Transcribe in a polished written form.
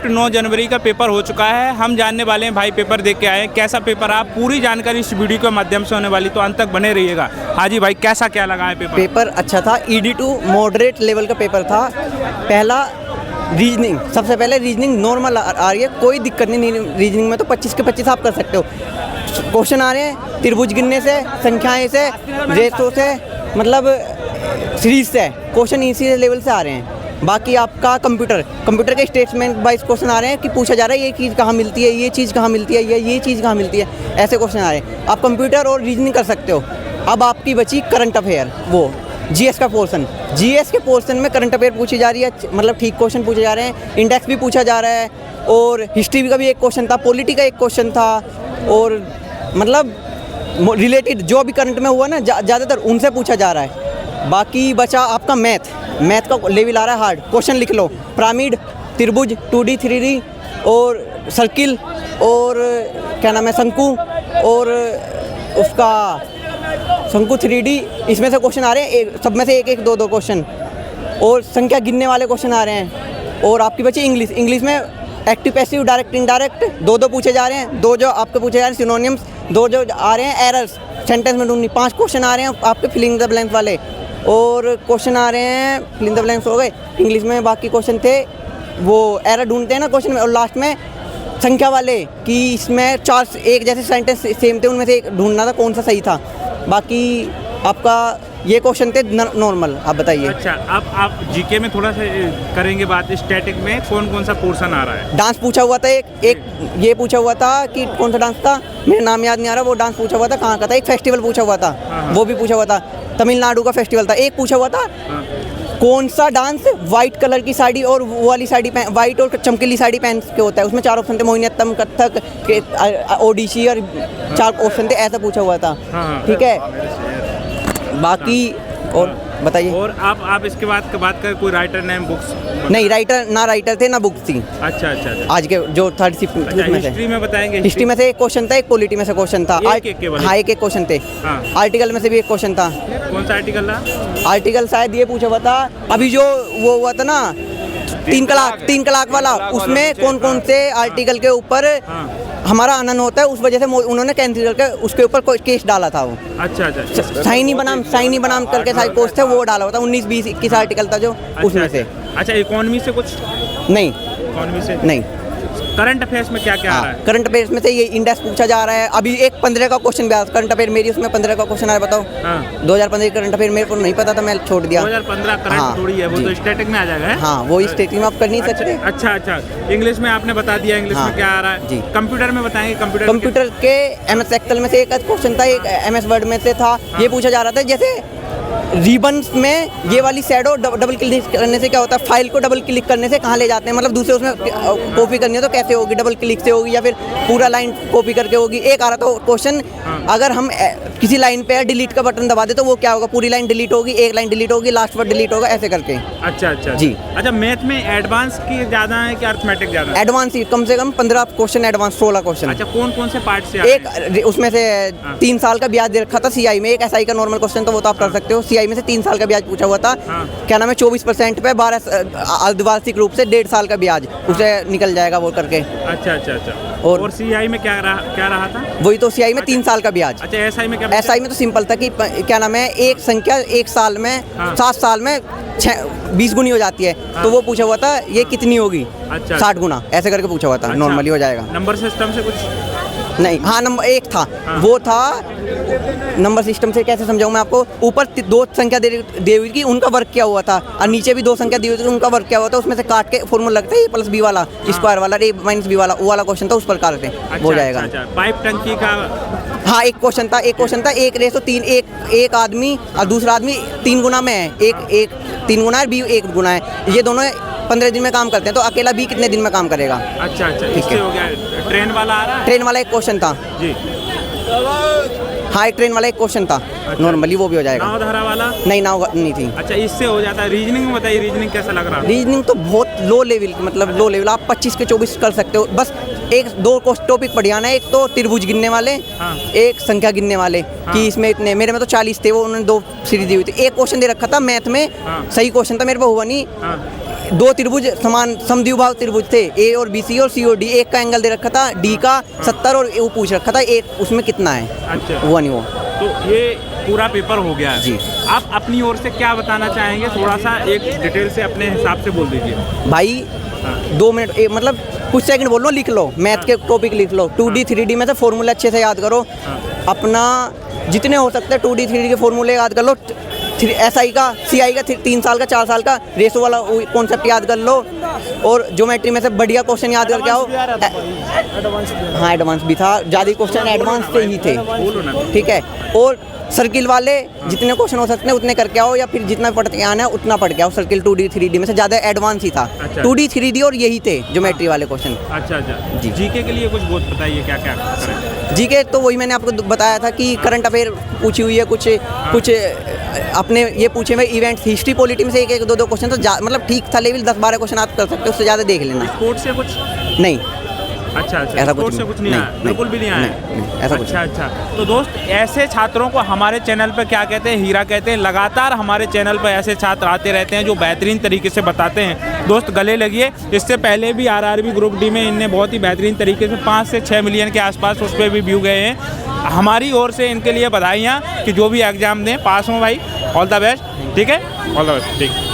9 जनवरी का पेपर हो चुका है। हम जानने वाले हैं भाई पेपर देख के आए हैं, कैसा पेपर। आप पूरी जानकारी इस वीडियो के माध्यम से होने वाली, तो अंत तक बने रहिएगा। हाँ जी भाई, कैसा क्या लगा है पेपर? पेपर अच्छा था। ED2 मॉडरेट लेवल का पेपर था। पहला रीजनिंग, सबसे पहले रीजनिंग नॉर्मल आ रही है, कोई दिक्कत नहीं। रीजनिंग में तो 25 के 25 आप कर सकते हो। क्वेश्चन आ रहे हैं त्रिभुज गिनने से, संख्याएं से, रेशो से, मतलब सीरीज से। क्वेश्चन इसी लेवल से आ रहे हैं। बाकी आपका कंप्यूटर के स्टेटमेंट वाइज क्वेश्चन आ रहे हैं कि पूछा जा रहा है ये चीज़ कहाँ मिलती है, ये चीज़ कहाँ मिलती है, ये चीज़ कहाँ मिलती है, ऐसे क्वेश्चन आ रहे हैं। आप कंप्यूटर और रीजनिंग कर सकते हो। अब आपकी बची करंट अफेयर, वो जीएस का पोर्शन। जीएस के पोर्शन में करंट अफेयर पूछी जा रही है, मतलब ठीक क्वेश्चन पूछे जा रहे हैं। इंडेक्स भी पूछा जा रहा है, और हिस्ट्री का भी एक क्वेश्चन था, पॉलिटी का एक क्वेश्चन था, और मतलब रिलेटेड जो अभी करंट में हुआ ना ज़्यादातर उनसे पूछा जा रहा है। बाकी बचा आपका मैथ का लेवल आ रहा है हार्ड। क्वेश्चन लिख लो, पिरामिड, त्रिभुज, 2D 3D और सर्किल, और क्या नाम है, शंकु, और उसका शंकु 3D। इसमें से क्वेश्चन आ रहे हैं, सब में से एक दो क्वेश्चन, और संख्या गिनने वाले क्वेश्चन आ रहे हैं। और आपकी बची इंग्लिश में एक्टिव, पैसिव, डायरेक्ट, इनडायरेक्ट दो पूछे जा रहे हैं। दो जो आपके पूछे जा रहे हैं सिनोनिम्स, दो जो आ रहे हैं एरर्स, सेंटेंस में ढूंढनी। 5 क्वेश्चन आ रहे हैं आपके फिलिंग द ब्लैंक वाले, और क्वेश्चन आ रहे हैं फिलिंग द ब्लैंक्स हो गए इंग्लिश में। बाकी क्वेश्चन थे वो एरर ढूंढते हैं ना क्वेश्चन में, और लास्ट में संख्या वाले कि इसमें 4 एक जैसे सेंटेंस सेम थे, उनमें से एक ढूंढना था कौन सा सही था। बाकी आपका ये क्वेश्चन थे नॉर्मल। आप बताइए। अच्छा, अब आप जीके में थोड़ा सा करेंगे बात। स्टैटिक में कौन सा पोर्शन आ रहा है? डांस पूछा हुआ था, एक ये पूछा हुआ था कि कौन सा डांस था, मेरा नाम याद नहीं आ रहा। वो डांस पूछा हुआ था, कहाँ का था। एक फेस्टिवल पूछा हुआ था, वो भी पूछा हुआ था, तमिलनाडु का फेस्टिवल था। एक पूछा हुआ था कौन सा डांस वाइट कलर की साड़ी और वो वाली साड़ी पहन, वाइट और चमकीली साड़ी पहन के होता है। उसमें 4 ऑप्शन थे, मोहिनीअट्टम, कथक, ओडिसी, और 4 ऑप्शन थे। ऐसा पूछा हुआ था। ठीक है, बाकी और बताइए। और आप इसके बाद बात कर, कोई राइटर नेम बुक्स? नहीं, राइटर थे ना बुक्स थी। अच्छा। आज के जो थर्ड शिफ्ट में से हिस्ट्री में बताएंगे। हिस्ट्री में से एक क्वेश्चन था, एक पॉलिटी में से क्वेश्चन था। हाँ, एक क्वेश्चन थे। आर्टिकल में से भी एक क्वेश्चन था। कौन सा आर्टिकल था? आर्टिकल शायद ये पूछा हुआ था अभी जो वो हुआ था ना 3 कलाक वाला, उसमें कौन से आर्टिकल के ऊपर हमारा आनंद होता है, उस वजह से उन्होंने कैंसिल करके उसके ऊपर कोई केस डाला था वो। अच्छा। साइनी बनाम करके सारे पोस्ट थे, वो डाला हुआ था। 19, 20, 21 आर्टिकल था जो उसमें से। अच्छा, इकोनॉमी से कुछ नहीं, इकोनॉमी से नहीं। करंट अफेयर्स में क्या आ रहा है? करंट अफेयर्स में से ये इंडेक्स पूछा जा रहा है। अभी एक 15 का क्वेश्चन भी आया करंट अफेयर मेरी, उसमें 15 का क्वेश्चन आ रहा है। बताओ। 2015 करंट अफेयर मेरे को नहीं पता था, मैं छोड़ दिया। 2015 करंट थोड़ी है, वो तो स्टैटिक में आ जाएगा। हाँ, वो स्टैटिक में आप कर नहीं सकते। अच्छा। इंग्लिश में आपने बता दिया, इंग्लिश में क्या आ रहा है जी। कंप्यूटर में बताएंगे। कंप्यूटर के MS एक्सेल में से एक क्वेश्चन था, एक MS वर्ड में से था। ये पूछा जा रहा था जैसे रिबन्स में ये वाली शैडो डबल क्लिक करने से क्या होता है, फाइल को डबल क्लिक करने से कहाँ ले जाते हैं, मतलब दूसरे उसमें कॉपी करनी है तो कैसे होगी, डबल क्लिक से होगी या फिर पूरा लाइन कॉपी करके होगी। एक आ रहा था क्वेश्चन, अगर हम किसी लाइन पे डिलीट का बटन दबा दे तो वो क्या होगा, पूरी लाइन डिलीट होगी, एक लाइन डिलीट होगी, लास्ट वर्ड डिलीट होगा, ऐसे करके। अच्छा जी। अच्छा, मैथ में एडवांस की ज़्यादा है कि अर्थमेटिक ज़्यादा? एडवांस ही कम से कम 15 क्वेश्चन एडवांस, 16 क्वेश्चन। अच्छा, कौन से पार्ट से? एक उसमें से 3 साल का ब्याज दे रखा था CI में। एक SI का नॉर्मल क्वेश्चन तो वो तो आप कर सकते हो। CI में से 3 साल का ब्याज पूछा हुआ था। क्या नाम है, 24% पे 12 अर्धवार्षिक रूप से 1.5 साल का ब्याज उसे निकल जाएगा वो करके। अच्छा। और CI में क्या रहा था? वही तो CI में 3 साल का ब्याज। अच्छा, SI में क्या? SI में तो सिंपल था कि क्या नाम है, एक संख्या 1 साल में 7 साल में 20 गुनी हो जाती है। तो वो पूछा हुआ था ये कितनी होगी। अच्छा। 60 गुना, ऐसे करके पूछा हुआ था। नॉर्मली हो जाएगा। नंबर सिस्टम से कुछ नहीं? हाँ, नंबर 1 था। वो था नंबर सिस्टम से, कैसे समझाऊं मैं आपको। ऊपर 2 संख्या दे हुई थी, उनका वर्क किया हुआ था, और नीचे भी 2 संख्या दी हुई थी, उनका वर्क किया हुआ था। उसमें से काट के फॉर्मूला लगता है A+B वाला, स्क्वायर वाला, A-B वाला, वो वाला क्वेश्चन था, उस प्रकार से हो जाएगा। पाइप टंकी का हाँ, एक क्वेश्चन था 1:3। एक आदमी और दूसरा आदमी 3 गुना में है। एक 3 गुना है, B 1 गुना है। ये दोनों 15 दिन में काम करते हैं, तो अकेला B कितने दिन में काम करेगा? अच्छा। इससे हो गया। ट्रेन वाला आ रहा है? ट्रेन वाला एक क्वेश्चन था जी। हाँ, एक ट्रेन वाला एक क्वेश्चन था। अच्छा। नॉर्मली वो भी हो जाएगा। नाव धारा वाला? नहीं, नाव नहीं थी। अच्छा, इससे हो जाता है। रीजनिंग में बताइए, रीजनिंग कैसा लग रहा है? रीजनिंग तो बहुत लो लेवल, मतलब लो लेवल। आप 25 के 24 कर सकते हो। बस 1-2 टॉपिक पढ़ जाना है। एक तो त्रिभुज गिनने वाले, एक संख्या गिनने वाले, कि इसमें इतने, मेरे में तो 40 थे, वो उन्होंने 2 सीरीज दी हुई थी। एक क्वेश्चन दे रखा था मैथ में, सही क्वेश्चन था, मेरे पे हुआ नहीं। दो त्रिभुज समान समद्विबाहु त्रिभुज थे, ए और बी, सी और सी और डी, एक का एंगल दे रखा था डी का 70 और वो पूछ रखा था एक उसमें कितना है। अच्छा, हुआ नहीं वो। तो ये पूरा पेपर हो गया है जी। आप अपनी ओर से क्या बताना चाहेंगे, थोड़ा सा एक डिटेल से अपने हिसाब से बोल दीजिए भाई। 2 मिनट मतलब कुछ सेकंड बोल लो, लिख लो, मैथ के टॉपिक लिख लो, 2D 3D में से फॉर्मूला अच्छे से याद करो, अपना जितने हो सकते हैं 2D 3D के फॉर्मूले याद कर लो, SI का CI का 3 साल का 4 साल का रेशो वाला कॉन्सेप्ट याद कर लो, और ज्योमेट्री में से बढ़िया क्वेश्चन याद करके आओ। हाँ एडवांस भी था, ज़्यादा क्वेश्चन एडवांस से ही थे, ठीक है। और सर्किल वाले जितने क्वेश्चन हो सकते हैं उतने करके आओ, या फिर जितना पढ़ के आना है उतना पढ़ के आओ। सर्किल 2D 3D में से ज़्यादा एडवांस ही था। अच्छा। 2D 3D और यही थे ज्योमेट्री वाले क्वेश्चन। अच्छा अच्छा जी। जीके के लिए कुछ बहुत बताइए क्या क्या करें। जीके तो वही मैंने आपको बताया था कि करंट अफेयर पूछी हुई है, कुछ अपने ये पूछे हुए इवेंट्स, हिस्ट्री पॉलिटी में से एक 2 क्वेश्चन तो मतलब ठीक था, लेवल 10-12 क्वेश्चन आप कर सकते हो, उससे ज़्यादा देख लेना। स्पोर्ट्स से कुछ नहीं, अच्छा अच्छा, ऐसा स्पोर्ट्स से कुछ नहीं आया, बिल्कुल भी नहीं आया। ऐसा कुछ अच्छा अच्छा। तो दोस्त ऐसे छात्रों को हमारे चैनल पर क्या कहते हैं, हीरा कहते हैं। लगातार हमारे चैनल पर ऐसे छात्र आते रहते हैं जो बेहतरीन तरीके से बताते हैं। दोस्त गले लगिए, इससे पहले भी RRB ग्रुप डी में इनने बहुत ही बेहतरीन तरीके से 5 से 6 मिलियन के आसपास उस पर भी व्यू गए हैं। हमारी ओर से इनके लिए बधाइयाँ कि जो भी एग्ज़ाम दें पास हों भाई। ऑल द बेस्ट, ठीक है, ऑल द बेस्ट, ठीक।